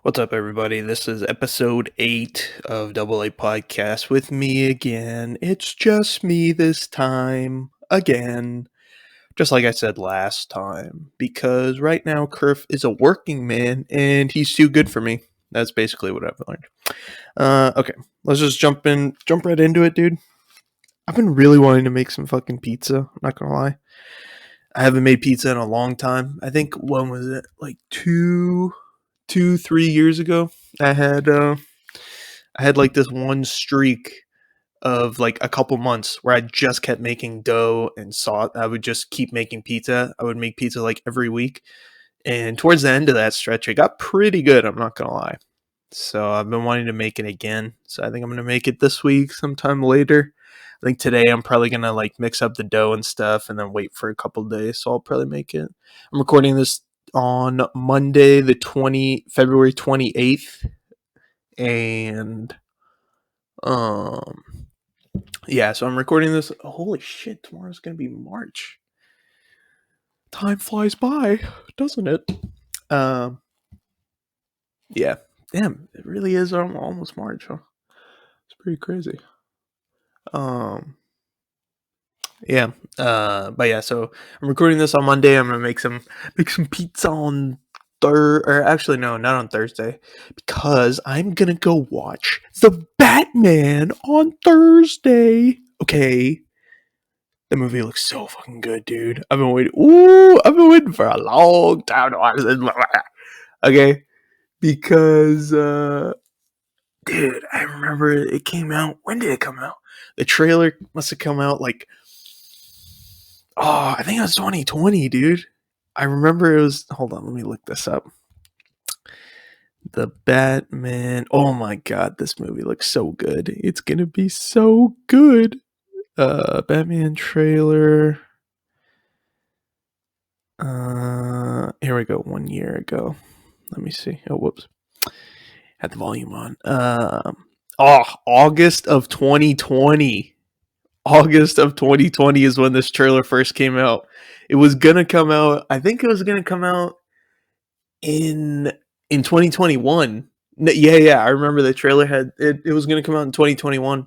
What's up, everybody? This is episode 8 of Double A Podcast with me again. It's just me this time, again, just like I said last time, because right now Kurf is a working man and he's too good for me. That's basically what I've learned. Okay, let's just jump right into it, dude. I've been really wanting to make some fucking pizza, I'm not gonna lie. I haven't made pizza in a long time. I think, when was it? Like 3 years ago. I had like this one streak of like a couple months where I just kept making dough and sauce. I would just keep making pizza. I would make pizza like every week. And towards the end of that stretch, it got pretty good, I'm not gonna lie. So I've been wanting to make it again. So I think I'm gonna make it this week, sometime later. I think today I'm probably gonna like mix up the dough and stuff and then wait for a couple days. So I'll probably make it. I'm recording this on Monday, February 28th. And um yeah, so I'm recording this. Holy shit, tomorrow's gonna be March. Time flies by, doesn't it? Um yeah. Damn, it really is almost March, huh? It's pretty crazy. Yeah. But yeah, so I'm recording this on Monday. I'm gonna make some pizza on or actually no, not on Thursday, because I'm gonna go watch the Batman on Thursday. Okay. The movie looks so fucking good, dude. I've been waiting. Ooh, I've been waiting for a long time to watch this. Okay, because dude, I remember it came out. When did it come out? The trailer must have come out like, I think it was 2020, dude. I remember it was. Hold on, let me look this up. The Batman. Oh my god, this movie looks so good. It's gonna be so good. Batman trailer. Here we go. 1 year ago. Let me see. Oh, whoops. Had the volume on. August of 2020. August of 2020 is when this trailer first came out. It was gonna come out. I think it was gonna come out in 2021. Yeah. I remember the trailer had it. It was gonna come out in 2021,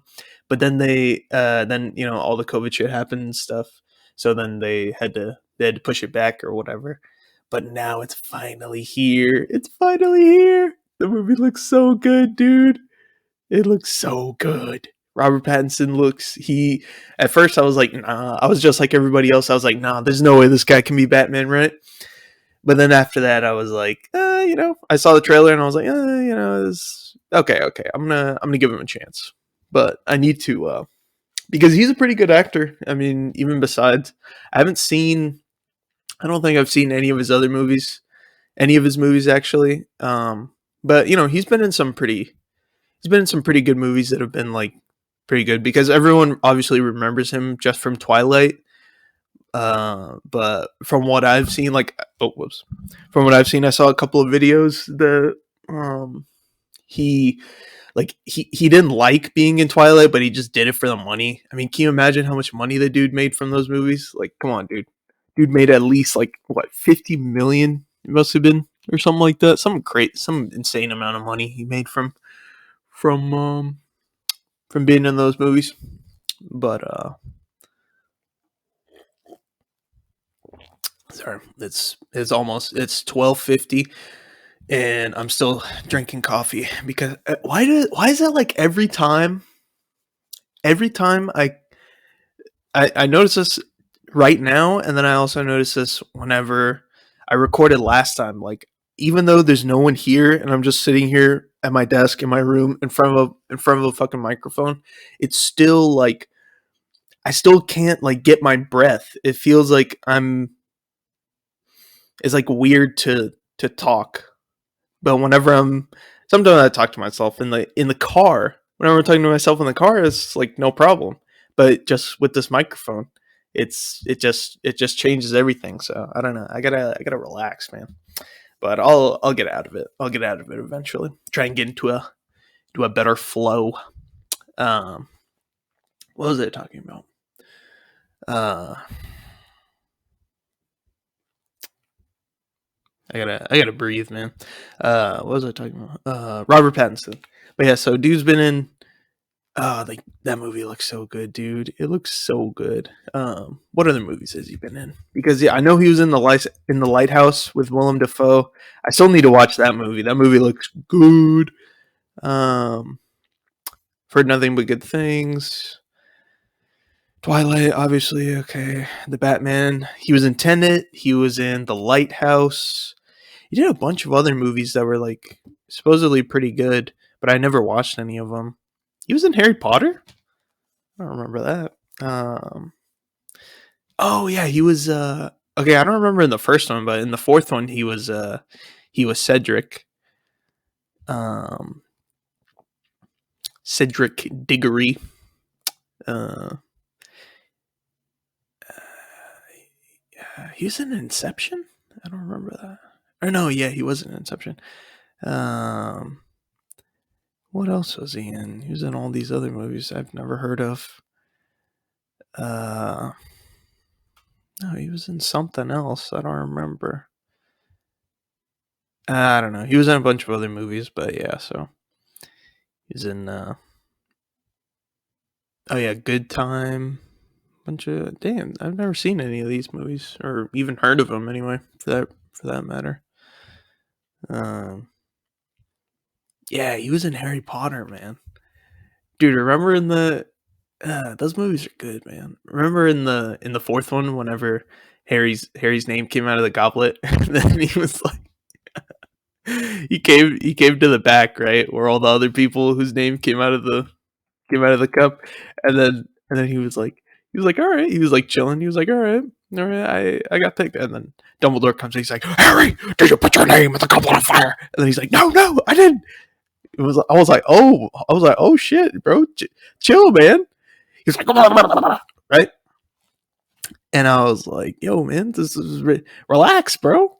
but then then all the COVID shit happened and stuff. So then they had to push it back or whatever. But now it's finally here. It's finally here. The movie looks so good, dude. It looks so good. Robert Pattinson looks. At first I was like, nah. I was just like everybody else. I was like, nah. There's no way this guy can be Batman, right? But then after that, I was like, I saw the trailer and I was like, it's okay. I'm gonna give him a chance. But I need to, because he's a pretty good actor. I mean, even besides, I don't think I've seen any of his other movies, any of his movies actually. But he's been in some pretty good movies that have been like pretty good because everyone obviously remembers him just from Twilight. But from what I've seen, from what I've seen, I saw a couple of videos that he he didn't like being in Twilight, but he just did it for the money. I mean, can you imagine how much money the dude made from those movies? Like, come on, dude. Dude made at least like what 50 million. It must have been or something like that. Some insane amount of money he made from um from being in those movies. But sorry, it's 12:50 and I'm still drinking coffee because why is that like every time I notice this right now, and then I also notice this whenever I recorded last time. Like, even though there's no one here and I'm just sitting here at my desk in my room in front of a fucking microphone, it's still like I still can't like get my breath. It feels like it's like weird to talk. But sometimes I talk to myself in the car. Whenever I'm talking to myself in the car, it's like no problem. But just with this microphone, it just changes everything. So I don't know. I gotta relax, man. But I'll get out of it. I'll get out of it eventually. Try and get into a better flow. Um, what was I talking about? Uh, I gotta breathe, man. What was I talking about? Robert Pattinson. But yeah, so dude's been in. Like that movie looks so good, dude. It looks so good. What other movies has he been in? Because yeah, I know he was in the Lighthouse with Willem Dafoe. I still need to watch that movie. That movie looks good. Um, for Nothing But Good Things. Twilight, obviously, okay. The Batman. He was in Tenet. He was in The Lighthouse. He did a bunch of other movies that were like supposedly pretty good, but I never watched any of them. He was in Harry Potter. I don't remember that. Oh yeah, he was. Okay, I don't remember in the first one, but in the fourth one, he was Cedric. Um, Cedric Diggory. Uh, he was in Inception. I don't remember that. Or no, yeah, he was in Inception. Um, what else was he in? He was in all these other movies I've never heard of. Uh, no, he was in something else. I don't remember. I don't know. He was in a bunch of other movies, but yeah. So he's in. Oh yeah, Good Time. Bunch of damn. I've never seen any of these movies or even heard of them anyway. For that matter. Um. Yeah, he was in Harry Potter, man. Dude, remember in the those movies are good, man. Remember in the fourth one, whenever Harry's name came out of the goblet, and then he was like, he came to the back, right, where all the other people whose name came out of the cup, and then he was like, all right, he was like chilling, he was like, all right, I got picked, and then Dumbledore comes in, he's like, Harry, did you put your name in the goblet of fire? And then he's like, no, I didn't. I was like, oh shit, bro, chill, man. He's like, right, and I was like, yo, man, this is relax, bro.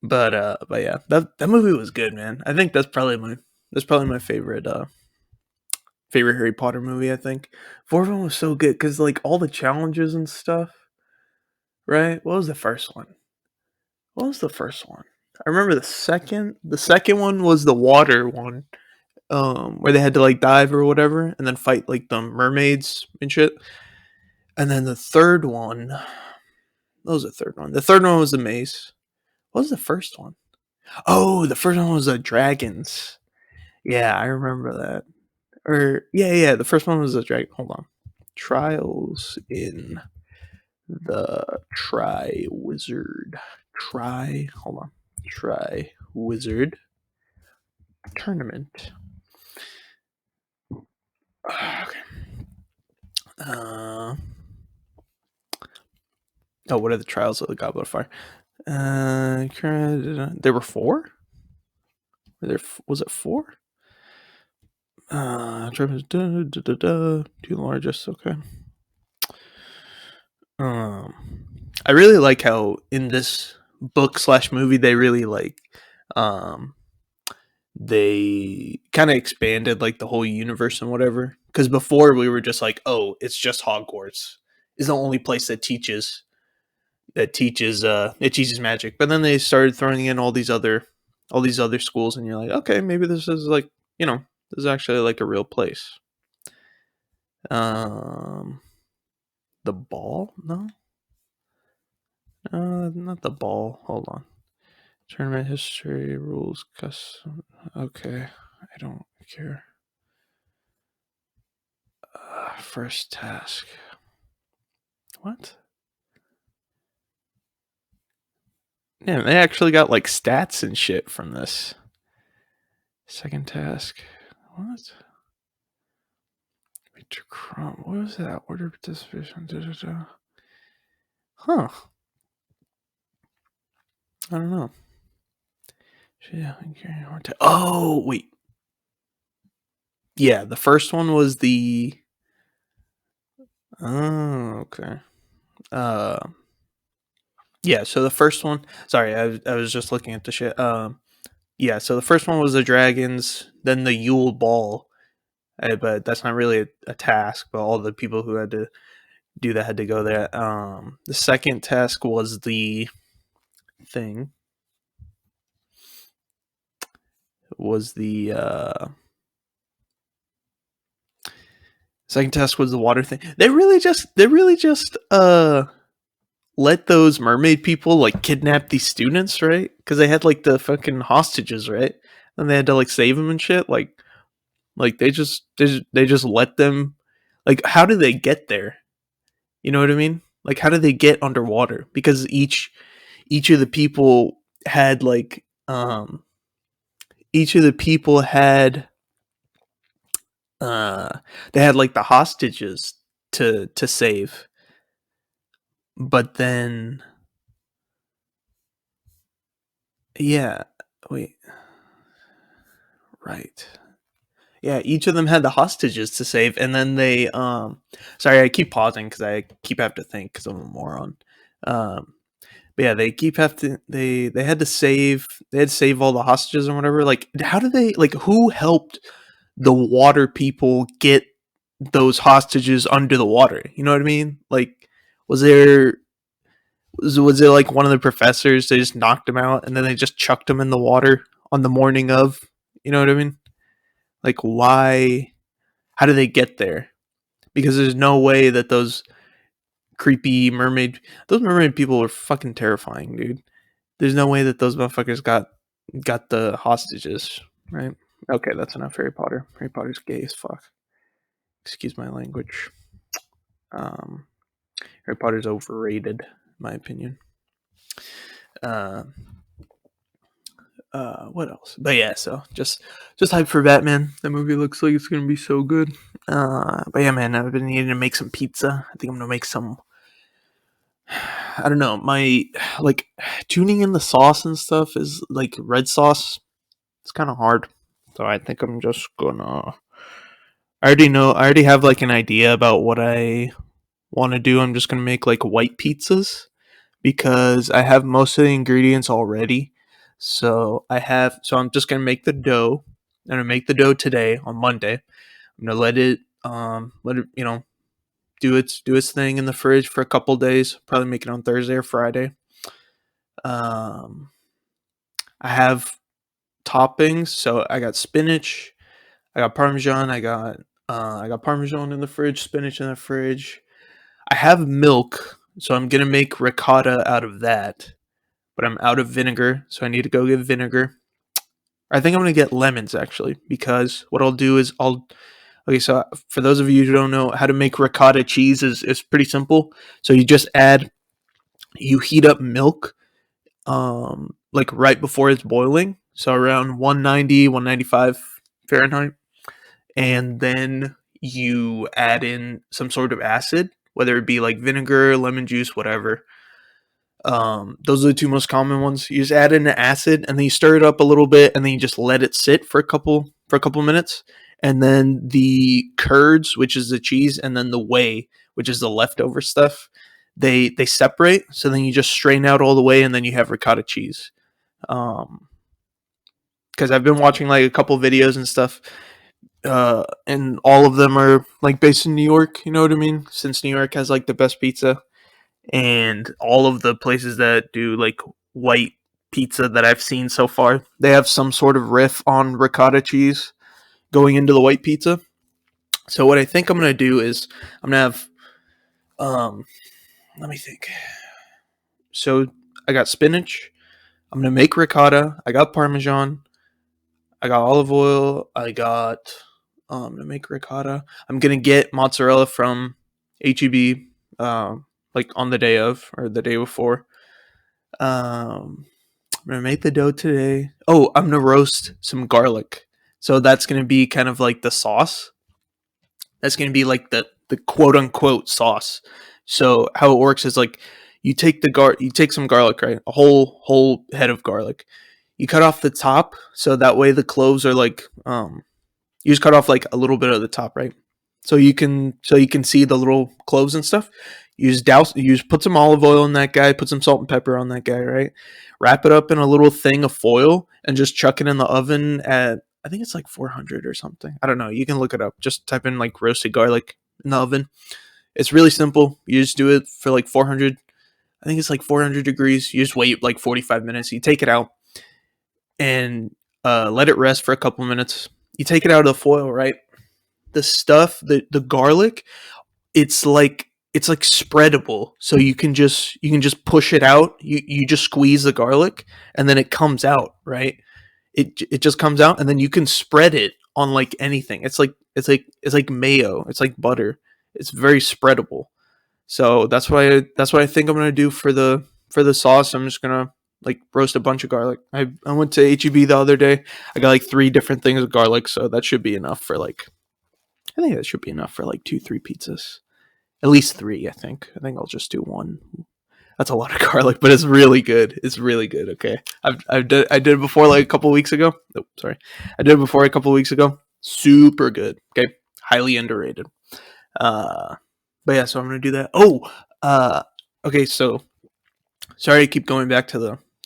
But yeah, that movie was good, man. I think that's probably my favorite Harry Potter movie. I think fourth one was so good because like all the challenges and stuff. Right? What was the first one? What was the first one? I remember the second. The second one was the water one, where they had to like dive or whatever, and then fight like the mermaids and shit. And then the third one. What was the third one? The third one was the maze. What was the first one? Oh, the first one was the dragons. Yeah, I remember that. Or yeah. The first one was the dragon. Hold on. Trials in the Tri Wizard. Hold on. Tri Wizard Tournament. Okay. Oh, what are the trials of the Goblet of Fire? There were four? Was it four? Two largest, okay. I really like how in this book slash movie they really like um they kind of expanded like the whole universe and whatever. Because before we were just like, oh, it's just Hogwarts is the only place that teaches magic. But then they started throwing in all these other schools, and you're like, okay, maybe this is like this is actually like a real place. Um, the ball? No, not the ball. Hold on. Tournament history, rules, custom. Okay, I don't care. First task. What? Yeah, they actually got like stats and shit from this. Second task. What? Victor Crumb. What was that? Order participation. Huh. I don't know. Yeah. Oh, wait. Yeah, the first one was the. Oh, okay. Uh, yeah. So the first one. Sorry, I was just looking at the shit. Yeah. So the first one was the dragons, then the Yule Ball, but that's not really a task. But all the people who had to do that had to go there. The second task was the thing. was the second test was the water thing. They really just let those mermaid people like kidnap these students, right? Because they had like the fucking hostages, right? And they had to like save them and shit. Like they just let them. Like, how do they get there? You know what I mean? Like, how do they get underwater? Because each of the people had like each of the people had uh they had like the hostages to save, but then yeah, wait, right. Yeah, each of them had the hostages to save, and then they sorry, I keep pausing because I keep have to think because I'm a moron. Um, but yeah, they keep have to they had to save all the hostages and whatever. Like, how do they like who helped the water people get those hostages under the water? You know what I mean? Like, was there was it like one of the professors? They just knocked him out and then they just chucked him in the water on the morning of. You know what I mean? Like, why? How do they get there? Because there's no way that creepy those mermaid people are fucking terrifying, dude. There's no way that those motherfuckers got the hostages, right? Okay, that's enough Harry Potter. Harry Potter's gay as fuck. Excuse my language. Um, Harry Potter's overrated, in my opinion. Uh, what else? But yeah, so just hype for Batman. That movie looks like it's gonna be so good. But yeah, man, I've been needing to make some pizza. I think I'm gonna make some. I don't know. My like tuning in the sauce and stuff is like red sauce. It's kind of hard, so I think I'm just gonna. I already know. I already have like an idea about what I want to do. I'm just gonna make like white pizzas because I have most of the ingredients already. So I'm just gonna make the dough. I'm gonna make the dough today on Monday. I'm gonna let it do its thing in the fridge for a couple days. Probably make it on Thursday or Friday. Um, I have toppings, so I got spinach, I got parmesan, I got parmesan in the fridge, spinach in the fridge. I have milk, so I'm gonna make ricotta out of that. But I'm out of vinegar, so I need to go get vinegar. I think I'm gonna get lemons actually, because what I'll do is I'll okay. So for those of you who don't know how to make ricotta cheese is pretty simple. So you heat up milk, like right before it's boiling, so around 190, 195 Fahrenheit, and then you add in some sort of acid, whether it be like vinegar, lemon juice, whatever. Those are the two most common ones. You just add in the acid and then you stir it up a little bit and then you just let it sit for a couple minutes. And then the curds, which is the cheese, and then the whey, which is the leftover stuff, they separate. So then you just strain out all the whey and then you have ricotta cheese. Um, because I've been watching like a couple videos and stuff, and all of them are like based in New York. You know what I mean? Since New York has like the best pizza, and all of the places that do like white pizza that I've seen so far, they have some sort of riff on ricotta cheese going into the white pizza. So what I think I'm gonna do is I'm gonna have um let me think. So I got spinach. I'm gonna make ricotta. I got parmesan. I got olive oil. I got to make ricotta. I'm gonna get mozzarella from HEB, like on the day of or the day before. I'm gonna make the dough today. Oh, I'm gonna roast some garlic. So that's gonna be kind of like the sauce. That's gonna be like the quote unquote sauce. So how it works is like you take some garlic, right? A whole head of garlic. You cut off the top so that way the cloves are like you just cut off like a little bit of the top, right? So you can see the little cloves and stuff. You just put some olive oil in that guy, put some salt and pepper on that guy, right? Wrap it up in a little thing of foil and just chuck it in the oven at I think it's like 400 or something. I don't know. You can look it up. Just type in like roasted garlic in the oven. It's really simple. You just do it for like 400. I think it's like 400 degrees. You just wait like 45 minutes. You take it out and let it rest for a couple minutes. You take it out of the foil, right? The stuff, the garlic, it's like spreadable, so you can just push it out. You just squeeze the garlic, and then it comes out, right? It just comes out, and then you can spread it on like anything. It's like mayo. It's like butter. It's very spreadable. So that's what I think I'm gonna do for the sauce. I'm just gonna like roast a bunch of garlic. I went to HEB the other day. I got like 3 different things of garlic, so that should be enough for like I think that should be enough for like 2-3 pizzas. At least 3, I think. I think I'll just do one. That's a lot of garlic, but it's really good. It's really good. Okay, I did it before like a couple weeks ago. Oh, sorry, I did it before a couple weeks ago. Super good. Okay, highly underrated. Uh, but yeah, so I'm gonna do that. Oh, okay. So sorry, I keep going back to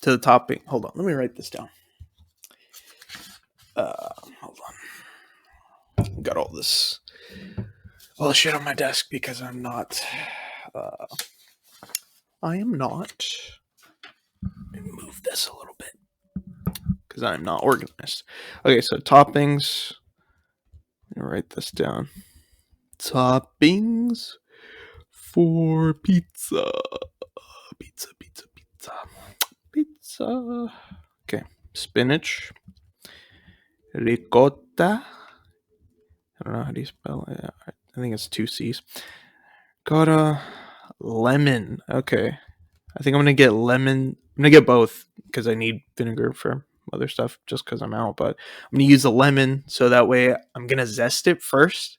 the topic. Hold on, let me write this down. Hold on. Got all the shit on my desk because I'm not. Uh, I am not. Let me move this a little bit because I'm not organized. Okay, so toppings. Let me write this down. Toppings for pizza. Pizza. Okay, spinach, ricotta. I don't know how do you spell it. I think it's 2 C's. Ricotta, lemon. Okay, I think I'm gonna get lemon. I'm gonna get both because I need vinegar for other stuff just because I'm out. But I'm gonna use the lemon so that way I'm gonna zest it first.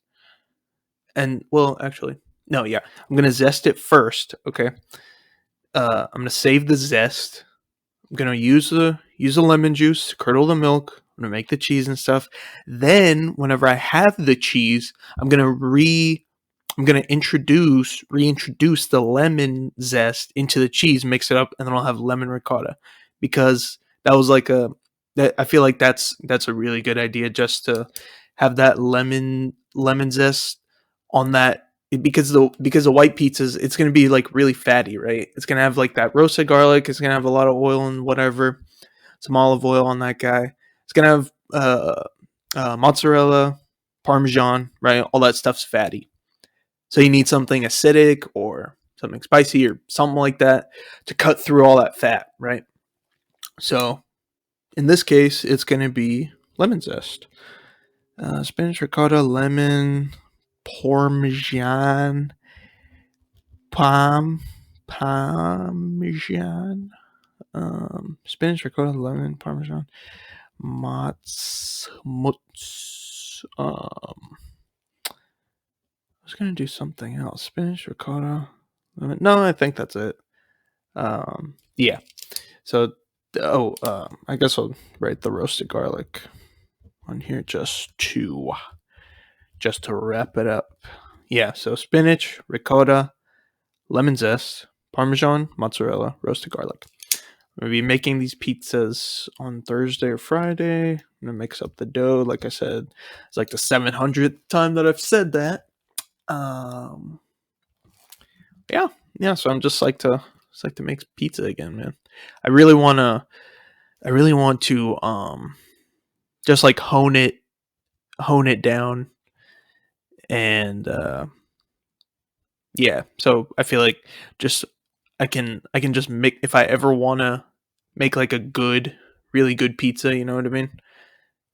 And well, actually, no, yeah, I'm gonna zest it first. Okay. I'm gonna save the zest. I'm gonna use the lemon juice, curdle the milk. I'm gonna make the cheese and stuff. Then, whenever I have the cheese, I'm gonna reintroduce the lemon zest into the cheese, mix it up, and then I'll have lemon ricotta because that was like I feel like that's a really good idea just to have that lemon zest on that because the white pizzas it's gonna be like really fatty, right? It's gonna have like that roasted garlic. It's gonna have a lot of oil and whatever, some olive oil on that guy. It's gonna have mozzarella, parmesan, right? All that stuff's fatty. So you need something acidic or something spicy or something like that to cut through all that fat, right? So in this case, it's going to be lemon zest. Spinach, ricotta, lemon, parmesan, parmesan, spinach, ricotta, lemon, parmesan, mutz. I was gonna do something else. Spinach, ricotta, lemon. No, I think that's it. Yeah. So, I guess I'll write the roasted garlic on here just to wrap it up. Yeah. So spinach, ricotta, lemon zest, parmesan, mozzarella, roasted garlic. I'm gonna be making these pizzas on Thursday or Friday. I'm gonna mix up the dough. Like I said, it's like the 700th time that I've said that. Yeah, yeah. So I'm just like to make pizza again, man. I really want to just like hone it down, and yeah. So I feel like just I can just make if I ever want to make like a really good pizza. You know what I mean?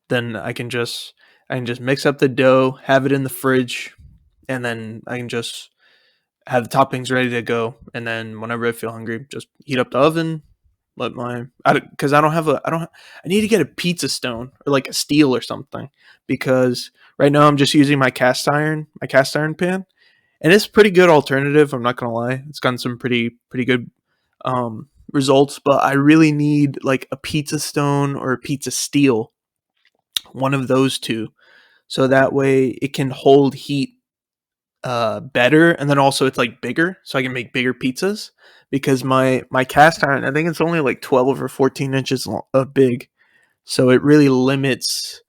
Then I can just mix up the dough, have it in the fridge, and then I can just have the toppings ready to go. And then whenever I feel hungry, just heat up the oven. Because I need to get a pizza stone or like a steel or something because right now I'm just using my cast iron pan, and it's a pretty good alternative. I'm not gonna lie, it's gotten some pretty good results, but I really need like a pizza stone or a pizza steel, one of those two, so that way it can hold heat better, and then also it's like bigger, so I can make bigger pizzas because my cast iron I think it's only like 12 or 14 inches big, so it really limits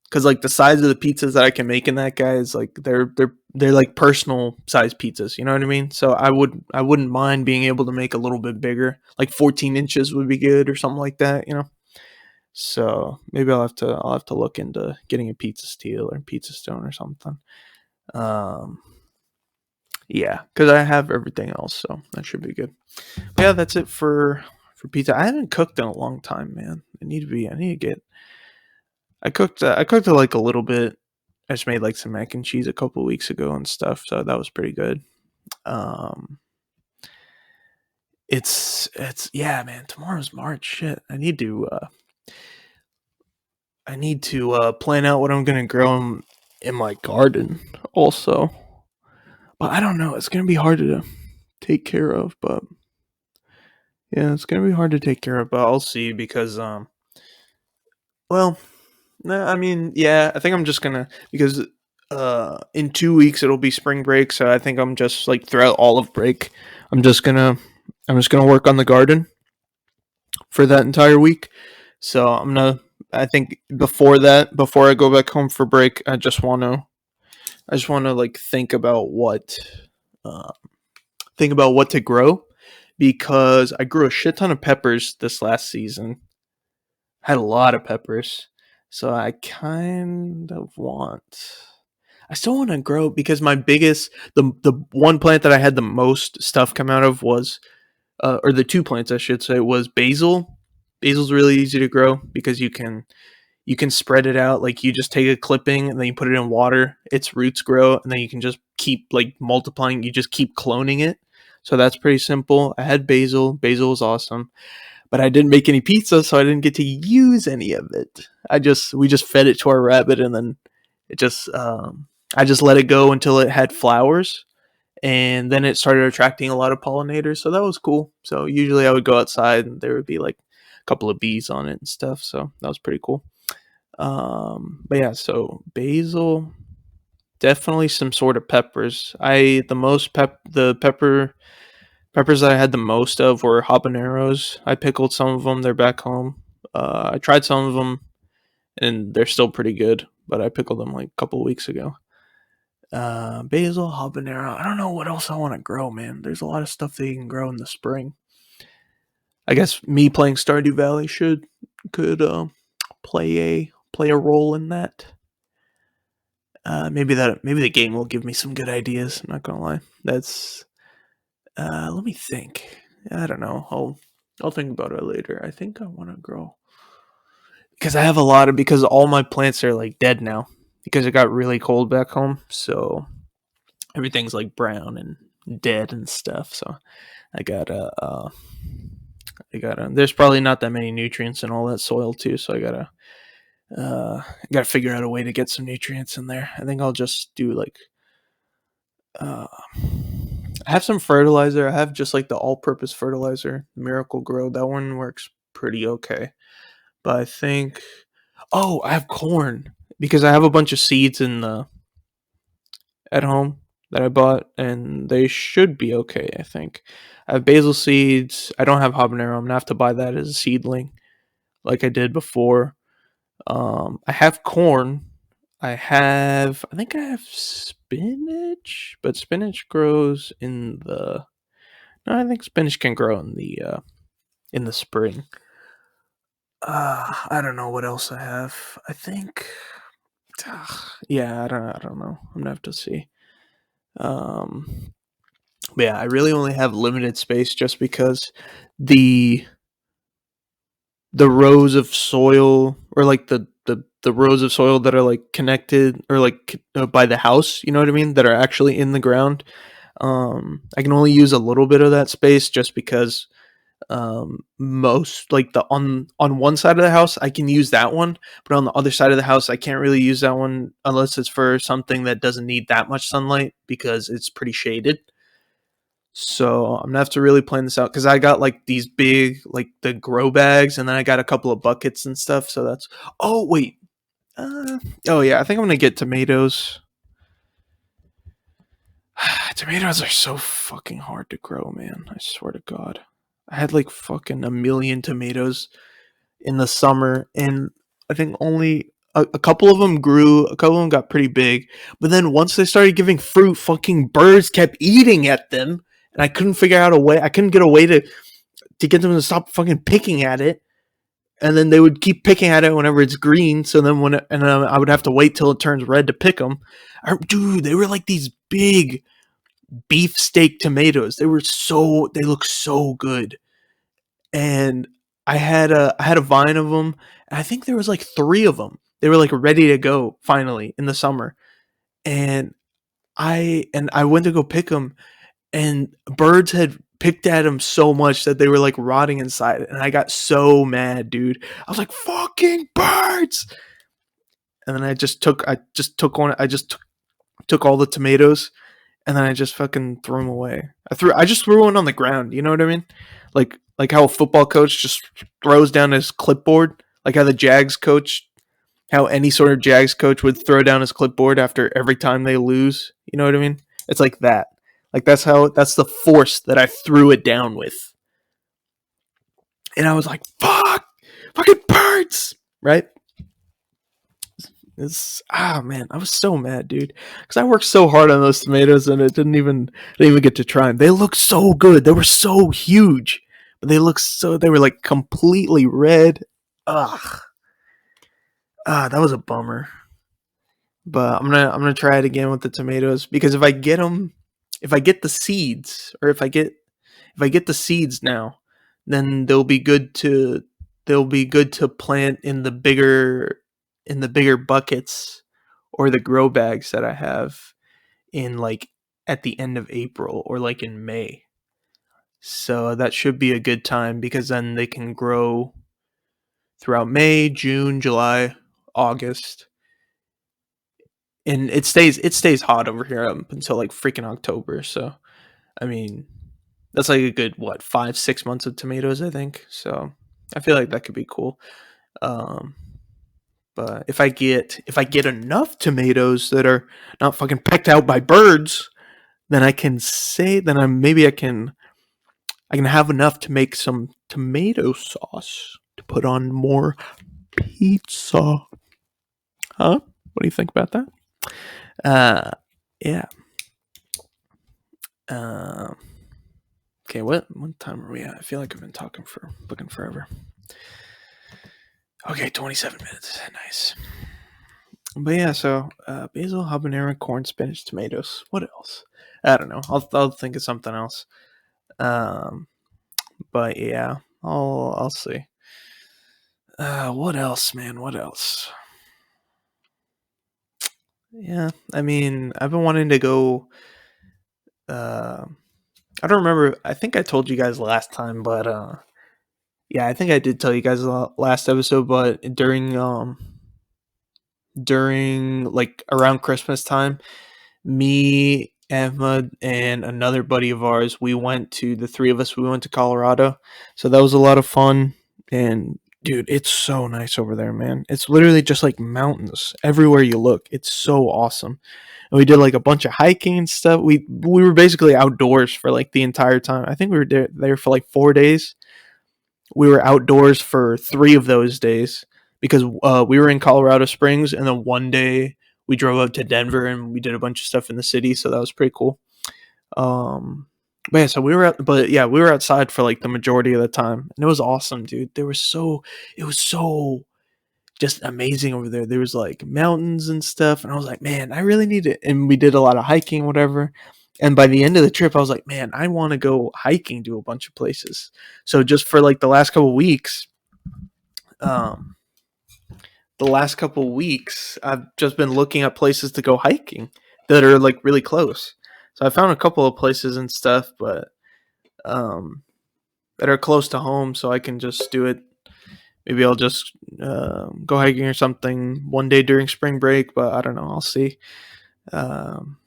because like the size of the pizzas that I can make in that guy is like they're like personal size pizzas, you know what I mean? So I wouldn't mind being able to make a little bit bigger, like 14 inches would be good or something like that, you know. So maybe I'll have to look into getting a pizza steel or pizza stone or something. Um, yeah, because I have everything else, so that should be good. But yeah, that's it for pizza. I haven't cooked in a long time, man. I need to get. I cooked it like a little bit. I just made like some mac and cheese a couple weeks ago and stuff, so that was pretty good. Um, it's yeah, man. Tomorrow's March. Shit, I need to plan out what I'm gonna grow in my garden also. But I don't know. It's gonna be hard to take care of. But yeah, it's gonna be hard to take care of. But I'll see because well, nah, I mean, yeah, I think I'm just gonna because in 2 weeks it'll be spring break, so I think I'm just like throughout all of break, I'm just gonna I'm just gonna work on the garden for that entire week. So I think before that, before I go back home for break, I just want to like uh, think about what to grow because I grew a shit ton of peppers this last season. Had a lot of peppers, so I still want to grow because the one plant that I had the most stuff come out of was or the two plants I should say was basil. Basil's really easy to grow because you can spread it out. Like you just take a clipping and then you put it in water, its roots grow, and then you can just keep like multiplying. You just keep cloning it. So that's pretty simple. I had basil. Basil was awesome, but I didn't make any pizza, so I didn't get to use any of it. We just fed it to our rabbit, and then it just I just let it go until it had flowers, and then it started attracting a lot of pollinators. So that was cool. So usually I would go outside, and there would be like a couple of bees on it and stuff. So that was pretty cool. But yeah, so basil, definitely some sort of peppers. I the most pep the peppers that I had the most of were habaneros. I pickled some of them. They're back home. I tried some of them, and they're still pretty good. But I pickled them like a couple of weeks ago. Basil, habanero. I don't know what else I want to grow, man. There's a lot of stuff that you can grow in the spring. I guess me playing Stardew Valley should could play a role in that. Maybe the game will give me some good ideas. I'm not gonna lie. That's let me think. I don't know. I'll think about it later. I think I want to grow because I have a lot of because all my plants are like dead now because it got really cold back home. So everything's like brown and dead and stuff. So I gotta there's probably not that many nutrients in all that soil too. So I gotta figure out a way to get some nutrients in there. I think I'll just do like uh, I have some fertilizer. I have just like the all-purpose fertilizer, Miracle Grow. That one works pretty okay. But I think, oh, I have corn because I have a bunch of seeds in the at home that I bought, and they should be okay. I think I have basil seeds. I don't have habanero. I'm gonna have to buy that as a seedling, like I did before. I have corn. I think I have spinach, but spinach grows in the. No, I think spinach can grow in the spring. I don't know what else I have. I think, yeah, I don't know. I'm gonna have to see. Um, but yeah, I really only have limited space just because the the rows of soil or like the rows of soil that are like connected or like by the house, you know what I mean, that are actually in the ground. I can only use a little bit of that space just because most like the on one side of the house I can use that one, but on the other side of the house I can't really use that one unless it's for something that doesn't need that much sunlight because it's pretty shaded. So I'm gonna have to really plan this out because I got like these big like the grow bags and then I got a couple of buckets and stuff. So that's oh wait. Oh yeah, I think I'm gonna get tomatoes. Tomatoes are so fucking hard to grow, man. I swear to God. I had like fucking a million tomatoes in the summer, and I think only a couple of them grew. A couple of them got pretty big, but then once they started giving fruit, fucking birds kept eating at them, and I couldn't figure out a way. I couldn't get a way to get them to stop fucking picking at it. and then they would keep picking at it whenever it's green. So then I would have to wait till it turns red to pick them. Dude, they were like these big beefsteak tomatoes. They look so good. And I had a vine of them. And I think there was like 3 of them. They were like ready to go finally in the summer. And I went to go pick them, and birds had picked at them so much that they were like rotting inside, and I got so mad, dude. I was like, "Fucking birds!" And then I just took all the tomatoes, and then I just fucking threw them away. I just threw one on the ground. You know what I mean? Like how a football coach just throws down his clipboard, like how the Jags coach, how any sort of Jags coach would throw down his clipboard after every time they lose. You know what I mean? It's like that. Like that's the force that I threw it down with. And I was like, "Fuck, fucking birds!" Right? Man, I was so mad, dude, because I worked so hard on those tomatoes, and it didn't even get to try them. They looked so good. They were so huge, but they were like completely red. Ugh, that was a bummer. But I'm gonna try it again with the tomatoes, because if I get the seeds, or if I get the seeds now, then they'll be good to plant in the bigger buckets, or the grow bags that I have in like at the end of April, or like in May. So that should be a good time, because then they can grow throughout May, June, July, August. And it stays hot over here up until like freaking October. So I mean, that's like a good, what, 5 6 months of tomatoes, I think. So I feel like that could be cool. Um, but if I get enough tomatoes that are not fucking pecked out by birds, then I can say then I can have enough to make some tomato sauce to put on more pizza. Huh? What do you think about that? Uh, yeah. Um, okay. What time are we at? I feel like I've been talking for looking forever. Okay, 27 minutes. Nice. But yeah, so basil, habanero, corn, spinach, tomatoes. What else? I don't know. I'll think of something else. Um, but yeah, I'll see. What else, man? What else? Yeah, I mean, I've been wanting to go. Uh, I don't remember. I think I told you guys last time, but yeah, I think I did tell you guys last episode. But during like around Christmas time, me, Ahmed, and another buddy of ours, the 3 of us, we went to Colorado. So that was a lot of fun. And dude, it's so nice over there, man. It's literally just like mountains everywhere you look. It's so awesome. And we did like a bunch of hiking and stuff. We were basically outdoors for like the entire time. I think we were there for like 4 days. We were outdoors for 3 of those days, because we were in Colorado Springs, and then one day we drove up to Denver and we did a bunch of stuff in the city. So that was pretty cool. Um, but yeah, we were outside for like the majority of the time, and it was awesome, dude. It was so just amazing over there. There was like mountains and stuff, and I was like, man, I really need it. And we did a lot of hiking, whatever. And by the end of the trip, I was like, man, I want to go hiking to a bunch of places. So just for like um, the last couple weeks, I've just been looking at places to go hiking that are like really close. So I found a couple of places and stuff, but um, that are close to home, so I can just do it. Maybe I'll just go hiking or something one day during spring break, but I don't know. I'll see. Um,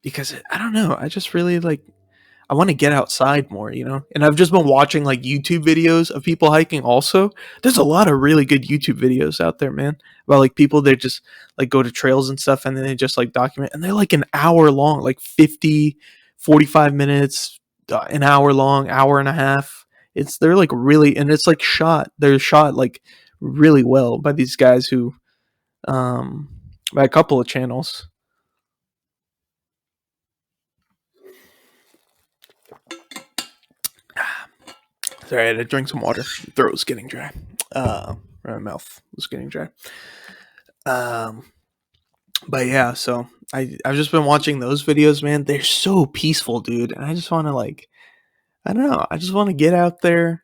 because I don't know. I just really like. I want to get outside more, you know. And I've just been watching like YouTube videos of people hiking. Also, there's a lot of really good YouTube videos out there, man. About like people that just like go to trails and stuff, and then they just like document, and they're like an hour long, like 50, 45 minutes, an hour long, hour and a half. They're like really, and it's like they're shot like really well by these guys um, by a couple of channels. Sorry, I had to drink some water. Throat was getting dry. My mouth was getting dry. Um, but yeah, so I've just been watching those videos, man. They're so peaceful, dude. And I just want to like, I don't know. I just want to get out there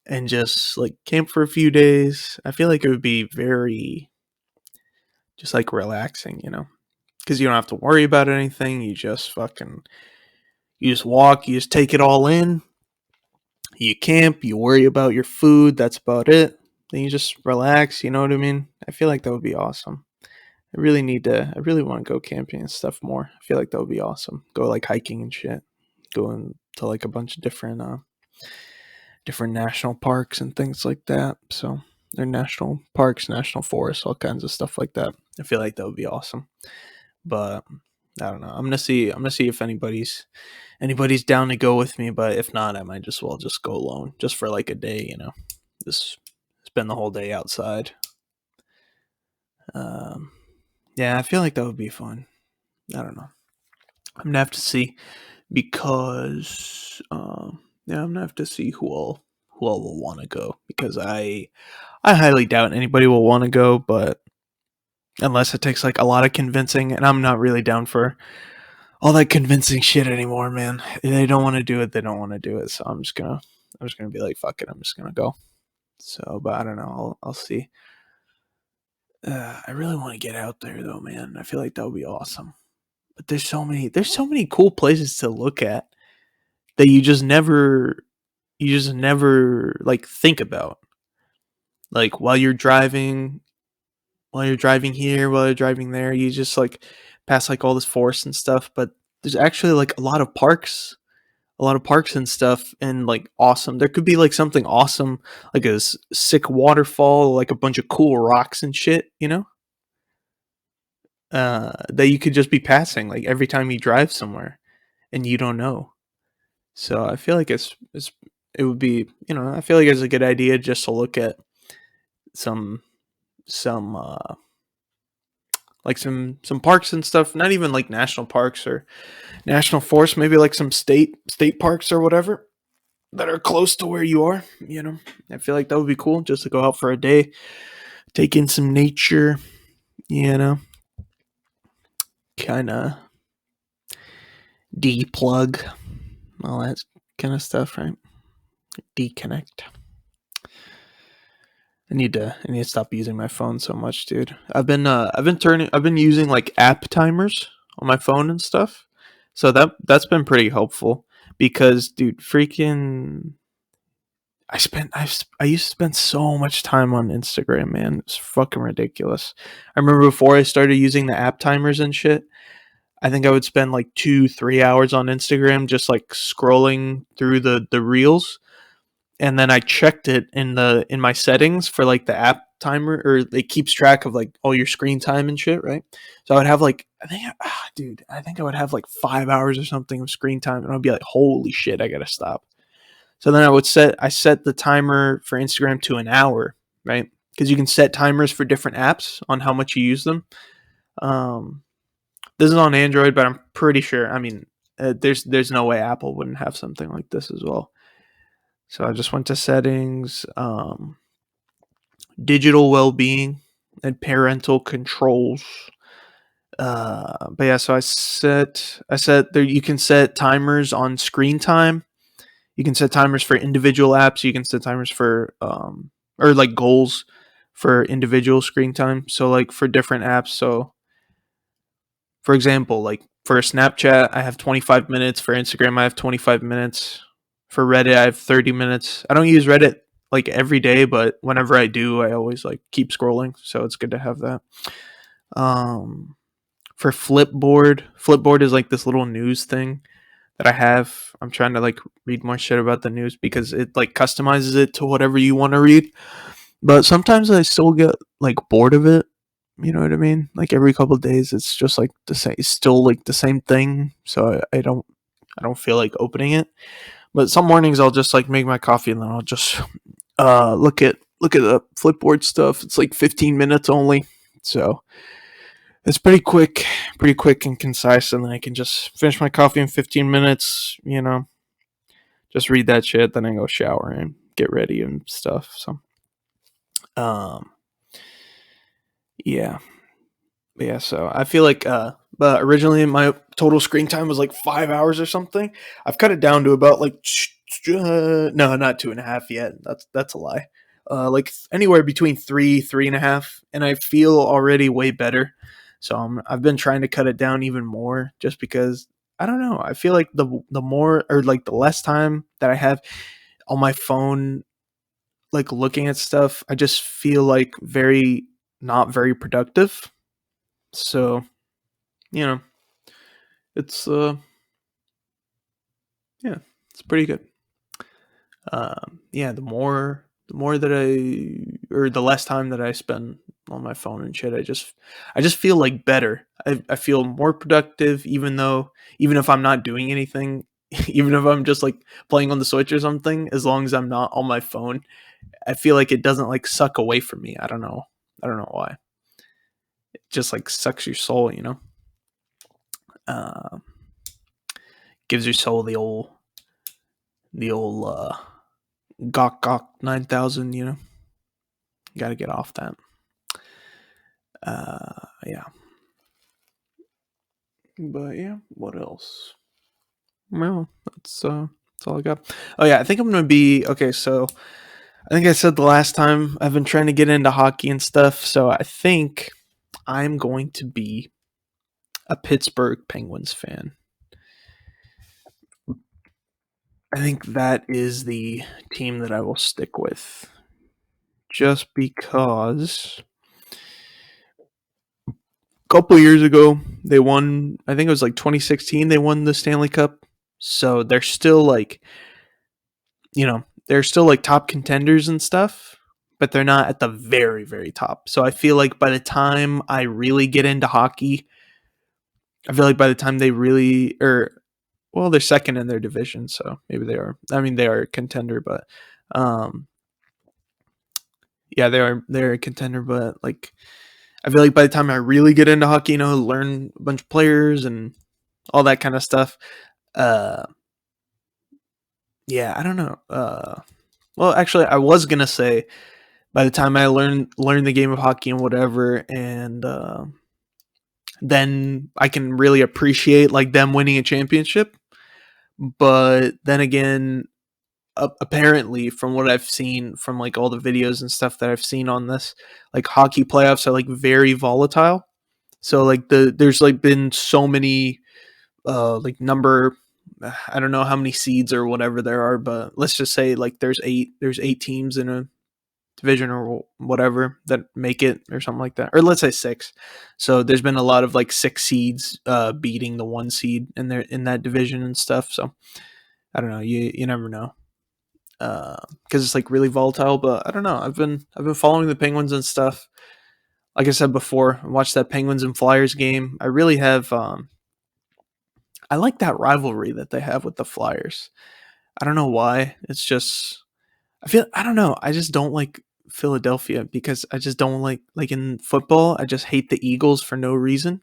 and just like camp for a few days. I feel like it would be very just like relaxing, because you don't have to worry about anything. You just walk, you just take it all in. You camp, you worry about your food. That's about it. Then you just relax. You know what I mean? I feel like that would be awesome. I really want to go camping and stuff more. I feel like that would be awesome. Go like hiking and shit. Going to like a bunch of different national parks and things like that. So they're national parks, national forests, all kinds of stuff like that. I feel like that would be awesome. But I don't know. I'm gonna see if anybody's down to go with me. But if not, I might just well just go alone, just for like a day. Just spend the whole day outside. Um, yeah, I feel like that would be fun. I don't know. I'm gonna have to see because yeah, I'm gonna have to see who all will want to go because I highly doubt anybody will want to go, but unless it takes like a lot of convincing, and I'm not really down for all that convincing shit anymore, man. If they don't want to do it, they don't want to do it. So I'm just gonna be like, fuck it, I'm just gonna go. So, but I don't know, I'll see. I really want to get out there though, man. I feel like that would be awesome. But there's so many cool places to look at that you just never like think about. Like while you're driving here, while you're driving there, you just like pass like all this forest and stuff. But there's actually like a lot of parks and stuff, and like awesome. There could be like something awesome, like a sick waterfall, like a bunch of cool rocks and shit, that you could just be passing like every time you drive somewhere, and you don't know. So I feel like it would be I feel like it's a good idea just to look at some some like some parks and stuff. Not even like national parks or national forests. Maybe like some state parks or whatever that are close to where you are. I feel like that would be cool just to go out for a day, take in some nature. You know, kind of deplug all that kind of stuff, right? Deconnect. I need to stop using my phone so much, dude. I've been using like app timers on my phone and stuff. So that's been pretty helpful because dude, freaking I used to spend so much time on Instagram, man. It's fucking ridiculous. I remember before I started using the app timers and shit, I think I would spend like 2-3 hours on Instagram just like scrolling through the reels, and then I checked it in my settings for like the app timer, or it keeps track of like all your screen time and shit, right? So I would have like dude, I think I would have like 5 hours or something of screen time, and I'd be like, holy shit, I gotta stop. So then I set the timer for Instagram to an hour, right? Because you can set timers for different apps on how much you use them. Um, this is on Android, but I'm pretty sure. I mean, there's no way Apple wouldn't have something like this as well. So I just went to settings, digital well-being, and parental controls. But yeah, so I set there. You can set timers on screen time. You can set timers for individual apps. You can set timers for or like goals for individual screen time. So like for different apps. So for example, like for Snapchat, I have 25 minutes. For Instagram, I have 25 minutes. For Reddit, I have 30 minutes. I don't use Reddit like every day, but whenever I do, I always like keep scrolling. So it's good to have that. Um, for Flipboard is like this little news thing that I have. I'm trying to like read more shit about the news because it like customizes it to whatever you want to read. But sometimes I still get like bored of it. You know what I mean? Like every couple of days, it's just like the same. It's still like the same thing. So I don't feel like opening it. But some mornings I'll just like make my coffee and then I'll just look at the Flipboard stuff. It's like 15 minutes only. So it's pretty quick and concise, and then I can just finish my coffee in 15 minutes, Just read that shit, then I go shower and get ready and stuff. So, um, yeah, yeah. So I feel like, but originally my total screen time was like 5 hours or something. I've cut it down to about like, no, not 2.5 yet. That's a lie. Like anywhere between 3.5, and I feel already way better. So I've been trying to cut it down even more, just because I don't know. I feel like the more, or like the less time that I have on my phone, like looking at stuff, I just feel like very not very productive. So, you know, it's yeah, it's pretty good. Yeah, the more that or the less time that I spend on my phone and shit, I just feel like better. I feel more productive, even if I'm not doing anything, even if I'm just like playing on the Switch or something, as long as I'm not on my phone, I feel like it doesn't like suck away from me. I don't know. I don't know why. It just like sucks your soul, you know. Uh, Gives your soul the old gawk gawk 9,000. You know, you got to get off that. Yeah. But yeah, what else? Well, that's all I got. Oh yeah, I think I'm gonna be okay. So I think I said the last time I've been trying to get into hockey and stuff. So I think I'm going to be a Pittsburgh Penguins fan. I think that is the team that I will stick with, just because a couple years ago they won. I think it was like 2016. They won the Stanley Cup, so they're still like, they're still like top contenders and stuff, but they're not at the very, very top. So I feel like by the time I really get into hockey, I feel like by the time they really, or well, they're second in their division, so maybe they are. I mean, they are a contender, but um, yeah, they're a contender, but like I feel like by the time I really get into hockey, learn a bunch of players and all that kind of stuff. Uh, yeah, I don't know. Well, actually, I was gonna say by the time I learn the game of hockey and whatever, and then I can really appreciate like them winning a championship. But then again, apparently from what I've seen from like all the videos and stuff that I've seen on this, like hockey playoffs are like very volatile. So like there's like been so many like number, I don't know how many seeds or whatever there are, but let's just say like there's eight teams in a division or whatever that make it, or something like that, or let's say six. So there's been a lot of like six seeds beating the one seed in that division and stuff. So I don't know, you never know, because it's like really volatile. But I don't know, I've been following the Penguins and stuff. Like I said before, I watched that Penguins and Flyers game. I really have I like that rivalry that they have with the Flyers. I don't know why. It's just I don't know. I just don't like Philadelphia, because I just don't like in football. I just hate the Eagles for no reason.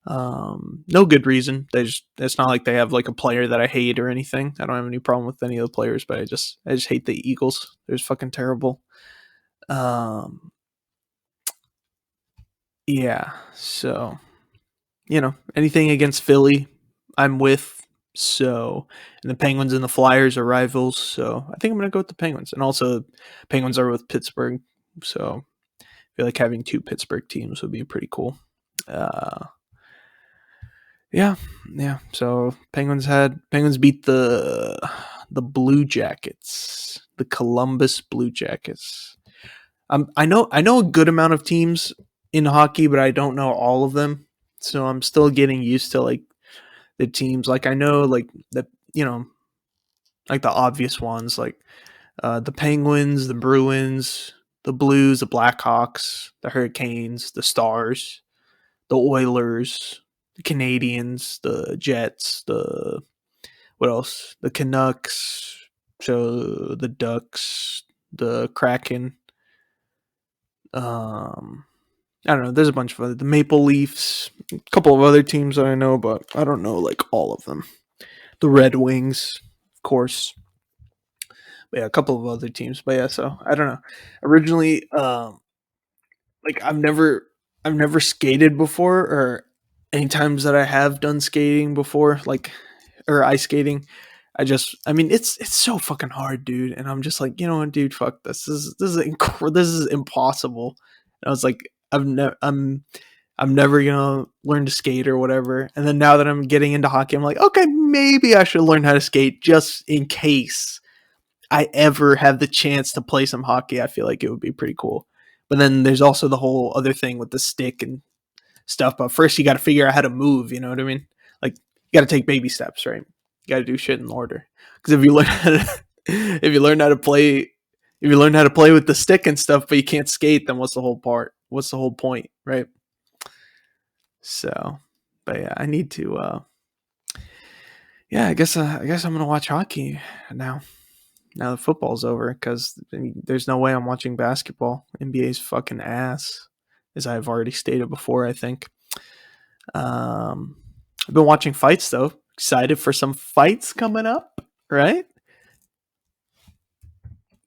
No good reason. It's not like they have like a player that I hate or anything. I don't have any problem with any of the players, but I just hate the Eagles. They're just fucking terrible. Um, yeah. So anything against Philly, I'm with. So, and the Penguins and the Flyers are rivals. So I think I'm gonna go with the Penguins, and also Penguins are with Pittsburgh. So I feel like having two Pittsburgh teams would be pretty cool. Uh, yeah, yeah. So Penguins beat the Blue Jackets, the Columbus Blue Jackets. I know a good amount of teams in hockey, but I don't know all of them. So I'm still getting used to like the teams. Like I know like like the obvious ones, like the Penguins, the Bruins, the Blues, the Blackhawks, the Hurricanes, the Stars, the Oilers, the Canadians, the Jets, the what else? The Canucks, so the Ducks, the Kraken. Um, I don't know. There's a bunch of the Maple Leafs, a couple of other teams that I know, but I don't know like all of them. The Red Wings. of course. But yeah, a couple of other teams. But yeah, so I don't know. Originally, like I've never skated before, or any times that I have done skating before, like or ice skating. I mean, it's so fucking hard, dude. And I'm just like, you know what, dude, fuck this. This is impossible. And I was like, I'm never gonna learn to skate or whatever. And then now that I'm getting into hockey, I'm like, okay, maybe I should learn how to skate just in case I ever have the chance to play some hockey. I feel like it would be pretty cool. But then there's also the whole other thing with the stick and stuff. But first, you got to figure out how to move. You know what I mean? Like you got to take baby steps, right? You got to do shit in order. Because if you learn how to, if you learn how to play, if you learn how to play with the stick and stuff, but you can't skate, then what's the whole part? What's the whole point, right? So, but yeah, I need to. Yeah, I guess I'm gonna watch hockey now. Now that football's over, because there's no way I'm watching basketball. NBA's fucking ass, as I've already stated before. I think. I've been watching fights though. Excited for some fights coming up, right?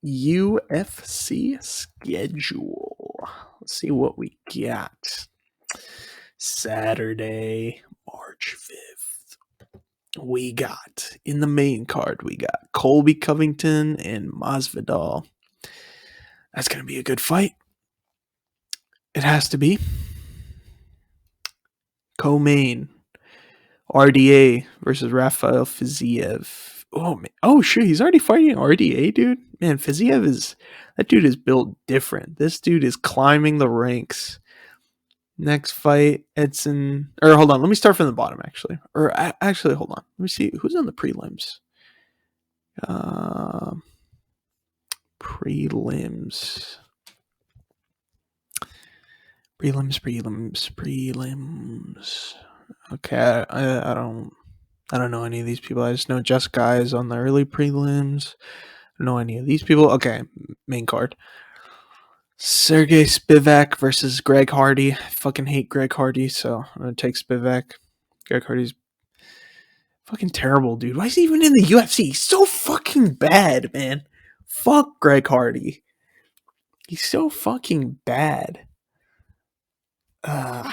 UFC schedule. Let's see what we got. Saturday, March 5th. We got in the main card, we got Colby Covington and Masvidal. That's going to be a good fight. It has to be. Co-main, RDA versus Rafael Fiziev. Oh man. Oh shit, he's already fighting RDA, dude. Man, Fiziev is that dude is built different. This dude is climbing the ranks. Next fight, Edson. Or hold on, let me start from the bottom actually. Or actually, hold on. Let me see who's on the prelims. Uh, prelims. Prelims. Okay, I don't know any of these people. I just know Jessica is on the early prelims. I don't know any of these people. Okay, main card. Sergey Spivak versus Greg Hardy. I fucking hate Greg Hardy, so I'm gonna take Spivak. Greg Hardy's fucking terrible, dude. Why is he even in the UFC? He's so fucking bad, man. Fuck Greg Hardy. He's so fucking bad. Uh,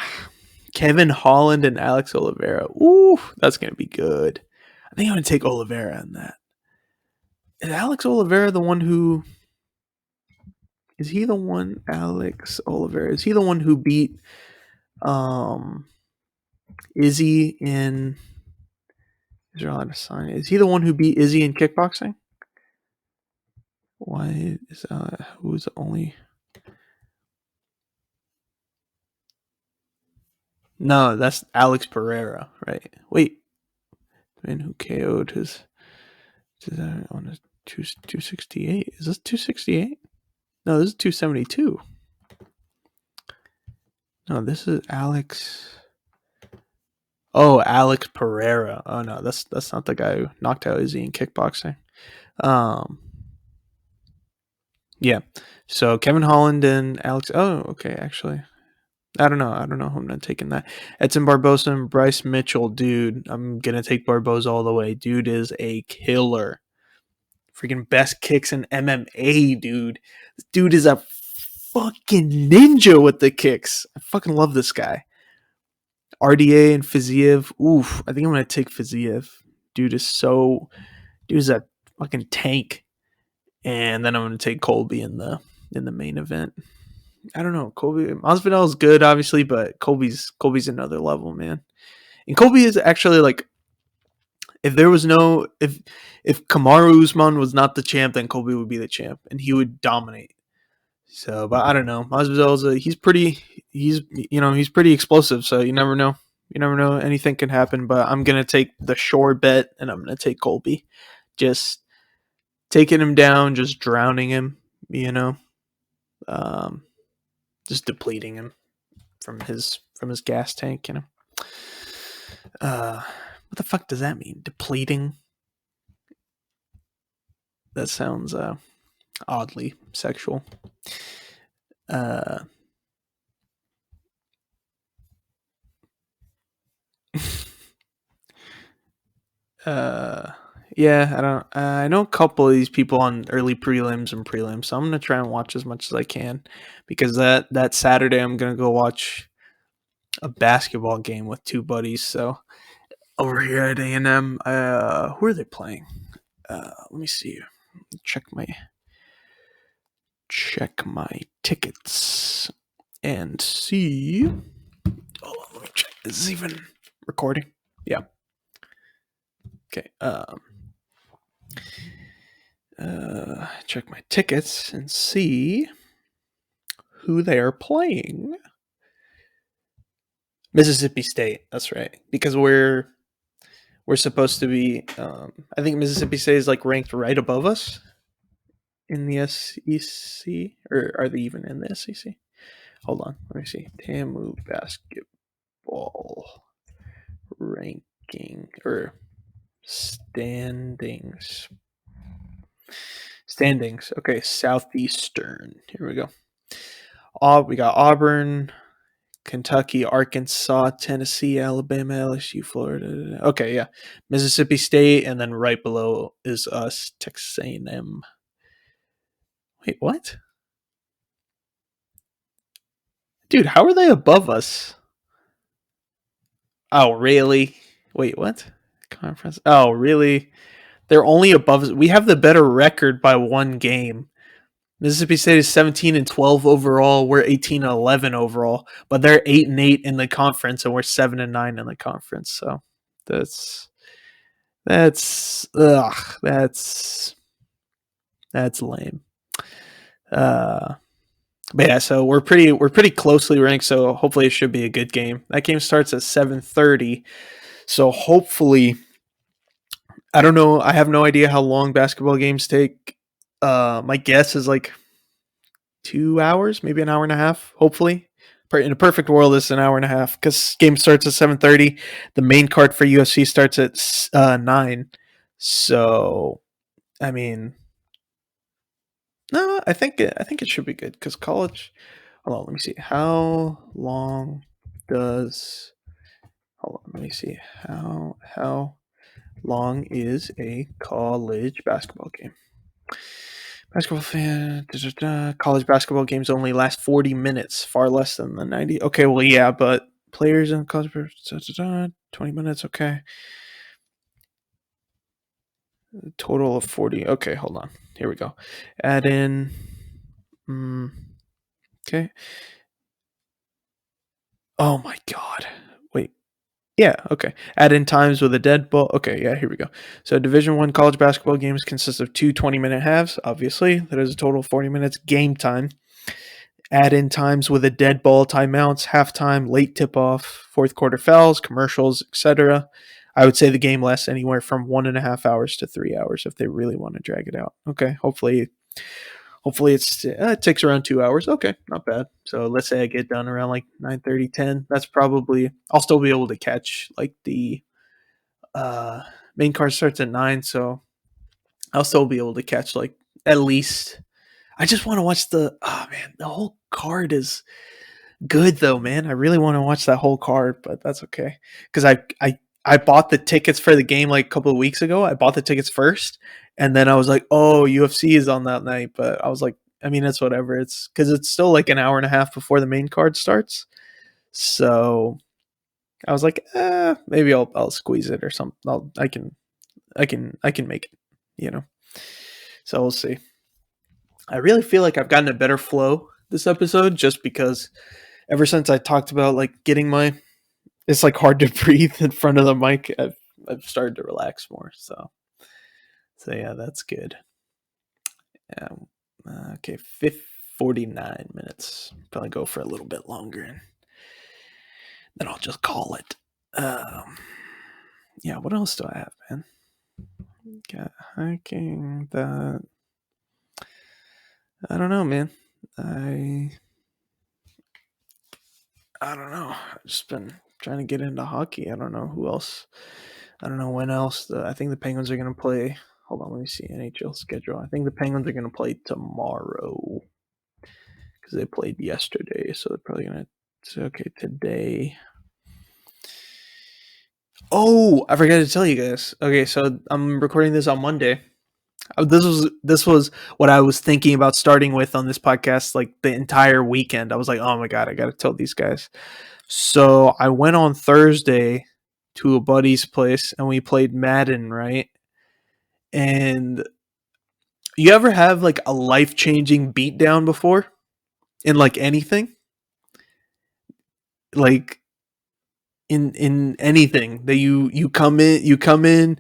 Kevin Holland and Alex Oliveira. Ooh, that's gonna be good. I think I'm gonna take Oliveira in that. Is Alex Oliveira the one who? Is he the one? Alex Oliveira. Is he the one who beat um Izzy in? Is there allowed to sign? Is he the one who beat Izzy in kickboxing? Why is who's the only? No, that's Alex Pereira, right? Wait, the man who KO'd his on his 268. Is this 268? No, this is 272. No, this is Alex. Oh, Alex Pereira. Oh no, that's not the guy who knocked out Izzy in kickboxing. Um, yeah. So Kevin Holland and Alex. Oh, okay. Actually, I don't know. I don't know who I'm not taking that. Edson Barbosa and Bryce Mitchell, dude. I'm gonna take Barbosa all the way. Dude is a killer. Freaking best kicks in MMA, dude. This dude is a fucking ninja with the kicks. I fucking love this guy. RDA and Fiziev. Oof. I think I'm gonna take Fiziev. Dude is a fucking tank. And then I'm gonna take Colby in the main event. I don't know. Colby Masvidal is good, obviously, but Colby's another level, man. And Colby is actually like, if there was no if Kamaru Usman was not the champ, then Colby would be the champ, and he would dominate. So, but I don't know. Masvidal's he's pretty explosive. So you never know. You never know. Anything can happen. But I'm gonna take the shore bet, and I'm gonna take Colby. Just taking him down, just drowning him. You know, um, just depleting him from his gas tank. You know. What the fuck does that mean? Depleting. That sounds oddly sexual. Uh, Yeah, I don't. I know a couple of these people on early prelims and prelims, so I'm gonna try and watch as much as I can because that Saturday I'm gonna go watch a basketball game with two buddies. So over here at A&M, who are they playing? Let me see. Check my tickets and see. Hold on, let me check. Is this even recording? Yeah. Okay. Check my tickets and see who they are playing. Mississippi State. That's right. Because we're supposed to be. I think Mississippi State is like ranked right above us in the SEC, or are they even in the SEC? Hold on, let me see. TAMU basketball ranking or standings. Standings. Okay, Southeastern. Here we go. We got Auburn, Kentucky, Arkansas, Tennessee, Alabama, LSU, Florida. Okay, yeah, Mississippi State, and then right below is us, Texas A&M. Wait, what? Dude, how are they above us? Oh, really? Wait, what? Conference? Oh, really? They're only above us. We have the better record by one game. Mississippi State is 17-12 overall. We're 18-11 overall, but they're 8-8 in the conference, and we're 7-9 in the conference. So that's ugh, that's lame. But yeah, so we're pretty closely ranked. So hopefully it should be a good game. That game starts at 7:30. So hopefully, I don't know. I have no idea how long basketball games take. My guess is like 2 hours, maybe an hour and a half. Hopefully, in a perfect world, it's an hour and a half because game starts at 7:30. The main card for UFC starts at 9. So, I mean, no, I think it should be good because college. Hold on, let me see. How long does? Hold on, let me see. How long is a college basketball game? Basketball fan. College basketball games only last 40 minutes, far less than the 90. Okay, well, yeah, but players in college. 20 minutes, okay. Total of 40. Okay, hold on. Here we go. Add in. Okay. Oh my God. Wait. Yeah, okay. Add in times with a dead ball. Okay, yeah, here we go. So Division 1 college basketball games consist of two 20-minute halves, obviously. That is a total of 40 minutes. Game time. Add in times with a dead ball, timeouts, halftime, late tip-off, fourth quarter fouls, commercials, etc. I would say the game lasts anywhere from 1.5 hours to 3 hours if they really want to drag it out. Okay, hopefully it takes around 2 hours. Okay, not bad. So let's say I get done around like 9:30, 10. That's probably I'll still be able to catch like the uh, main card starts at 9, so I'll still be able to catch like at least. I just want to watch the whole card is good though, man. I really want to watch that whole card, but that's okay because I bought the tickets for the game like a couple of weeks ago. I bought the tickets first, and then I was like, oh, UFC is on that night, but I was like, I mean, it's whatever. It's because it's still like an hour and a half before the main card starts, so I was like, maybe I'll squeeze it or something. I can make it, you know. So we'll see. I really feel like I've gotten a better flow this episode just because ever since I talked about like getting my it's like hard to breathe in front of the mic. I've started to relax more. So yeah, that's good. Yeah. Okay, 49 minutes. Probably go for a little bit longer, and then I'll just call it. Yeah. What else do I have, man? Got hiking. That I don't know, man. I I don't know. I've just been trying to get into hockey. I don't know who else. I don't know when else. I think the Penguins are going to play. Hold on, let me see NHL schedule. I think the Penguins are going to play tomorrow because they played yesterday. So they're probably going to say, okay, today. Oh, I forgot to tell you guys. Okay, so I'm recording this on Monday. This was what I was thinking about starting with on this podcast, like the entire weekend. I was like, oh my god, I gotta tell these guys. So I went on Thursday to a buddy's place and we played Madden, right? And you ever have like a life changing beatdown before in like anything, like in anything that you come in,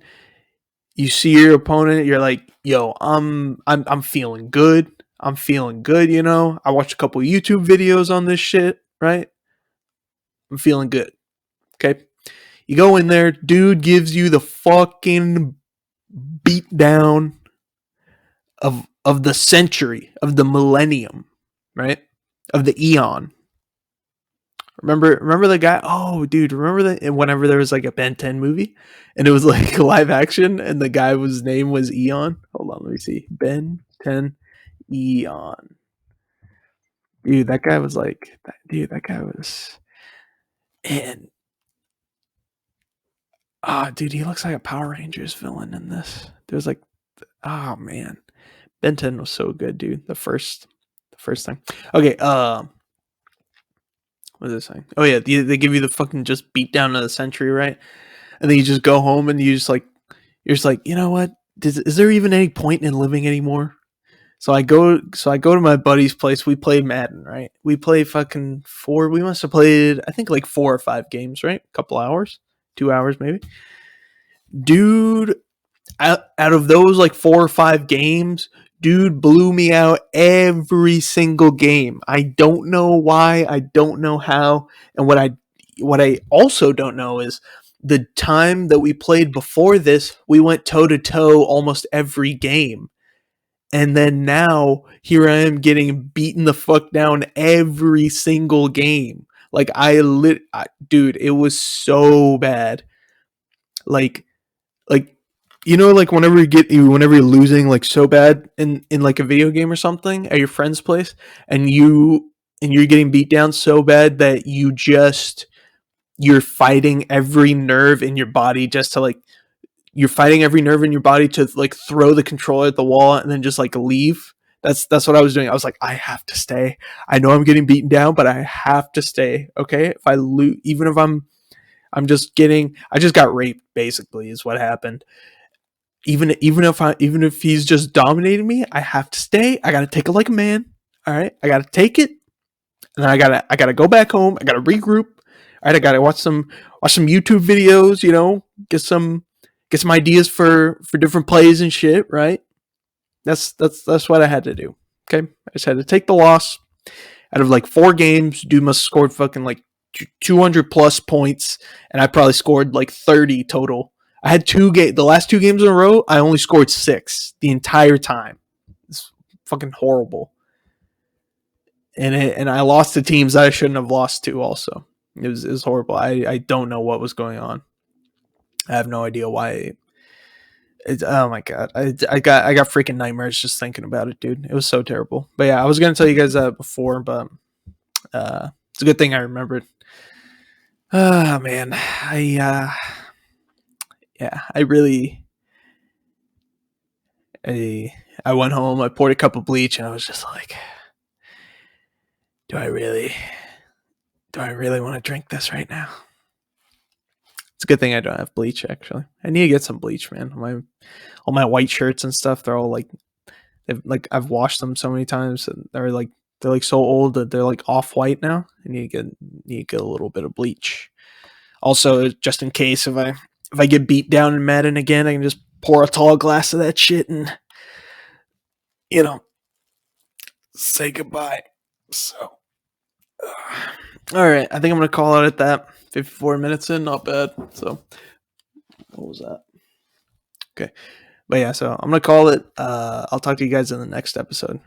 you see your opponent, you're like, yo, I'm feeling good. I'm feeling good, you know. I watched a couple YouTube videos on this shit, right? I'm feeling good. Okay. You go in there, dude gives you the fucking beat down of the century, of the millennium, right? Of the eon. Remember the guy? Oh, dude, remember that whenever there was like a Ben 10 movie and it was like live action and the guy was name was Eon? Hold on, let me see. Ben 10 Eon. Dude, that guy was like dude, that guy was and dude, he looks like a Power Rangers villain in this. There's like oh man. Ben 10 was so good, dude. The first thing. Okay, what is this saying? Oh yeah, they give you the fucking just beat down of the century, right? And then you just go home and you're just like, you know what? Is there even any point in living anymore? So I go to my buddy's place. We play Madden, right? We play fucking four. We must have played, I think, like 4 or 5 games, right? A couple hours, 2 hours maybe. Dude, out of those like 4 or 5 games, dude blew me out every single game. I don't know why. I don't know how. And what I also don't know is the time that we played before this, we went toe to toe almost every game. And then now here I am getting beaten the fuck down every single game. Like dude, it was so bad. Like like like whenever you're losing like so bad in like a video game or something at your friend's place and you're getting beat down so bad that you're fighting every nerve in your body just to like you're fighting every nerve in your body to like throw the controller at the wall and then just like leave. That's what I was doing. I was like, I have to stay. I know I'm getting beaten down, but I have to stay. Okay, if I lose, even if I'm just getting, I just got raped. Basically, is what happened. Even if he's just dominating me, I have to stay. I gotta take it like a man. All right, I gotta take it, and then I gotta go back home. I gotta regroup. All right, I gotta watch some YouTube videos. Get some ideas for different plays and shit. Right. That's what I had to do. Okay, I just had to take the loss. Out of like 4 games, dude must have scored fucking like 200 plus points, and I probably scored like 30 total. I had the last 2 games in a row. I only scored 6 the entire time. It's fucking horrible. And I lost to teams that I shouldn't have lost to. Also, it was horrible. I don't know what was going on. I have no idea why. Oh my god, I got freaking nightmares just thinking about it, dude. It was so terrible. But yeah, I was gonna tell you guys that before, but it's a good thing I remembered. Oh man, yeah, I I went home, I poured a cup of bleach, and I was just like, do I really do I really want to drink this right now? It's a good thing I don't have bleach. Actually, I need to get some bleach, man. All my white shirts and stuff, they're all like I've washed them so many times, and they're like so old that they're like off white now. I need to get a little bit of bleach. Also, just in case if I get beat down in Madden again, I can just pour a tall glass of that shit and you know say goodbye. So, all right, I think I'm gonna call it at that. 54 minutes in, not bad. So, what was that? Okay, but yeah, so I'm gonna call it. I'll talk to you guys in the next episode.